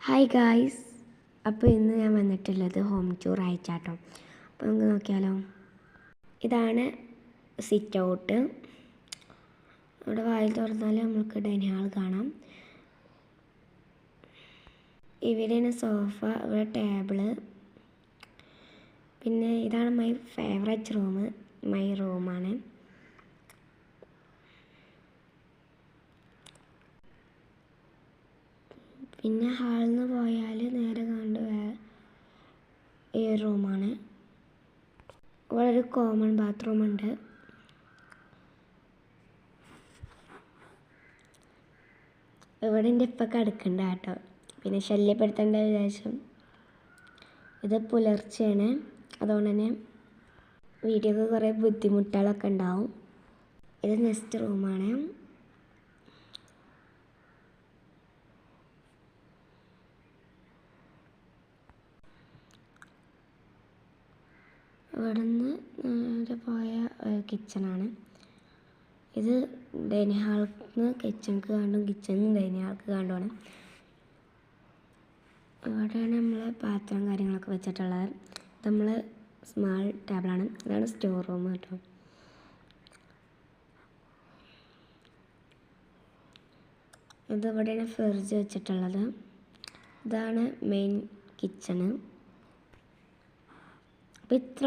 Hi guys, അപ്പോൾ ഇന്ന് ഞാൻ വന്നിട്ടുള്ളത് ഹോം ടൂർ ആയിട്ടാട്ടോ. അപ്പോൾ നമുക്ക് നോക്കിയാലോ. ഇതാണ് സിറ്റ് ഔട്ട്. ഇവിടെ വായിൽ തുറന്നാൽ നമുക്ക് ഡൈനിങ് ഹാൾ കാണാം. ഇവിടെയാണ് സോഫ, ഇവിടെ ടേബിള്. പിന്നെ ഇതാണ് മൈ ഫേവറേറ്റ് റൂം, മൈ റൂമാണ്. പിന്നെ ഹാളിൽ നിന്ന് പോയാൽ നേരെ കണ്ട് ഈ റൂമാണ്. ഇവിടെ ഒരു കോമൺ ബാത്റൂം ഉണ്ട്. ഇവിടെ എൻ്റെ ഇപ്പം കിടക്കണ്ട കേട്ടോ, പിന്നെ ശല്യപ്പെടുത്തേണ്ട വിചാരിച്ചു. ഇത് പുലർച്ചെയാണ്, അതുകൊണ്ട് തന്നെ വീഡിയോക്ക് കുറേ ബുദ്ധിമുട്ടുകളൊക്കെ ഉണ്ടാവും. ഇത് നെക്സ്റ്റ് റൂമാണ്. ഇവിടെ നിന്ന് നേരെ പോയ കിച്ചണാണ്. ഇത് ഡൈനിങ് ഹാളിൽ നിന്ന് കിച്ചണിക്ക് കണ്ടും കിച്ചണിൽ നിന്ന് ഡൈനിങ് ഹാൾക്ക് കണ്ടുമാണ്. ഇവിടെയാണ് നമ്മൾ പാത്രം കാര്യങ്ങളൊക്കെ വെച്ചിട്ടുള്ളത്. ഇത് നമ്മൾ സ്മാൾ ടേബിളാണ്. ഇതാണ് സ്റ്റോർ റൂം കേട്ടോ. ഇതിവിടെയാണ് ഫ്രിഡ്ജ് വെച്ചിട്ടുള്ളത്. ഇതാണ് മെയിൻ കിച്ചണ്. അപ്പോൾ ഇത്ര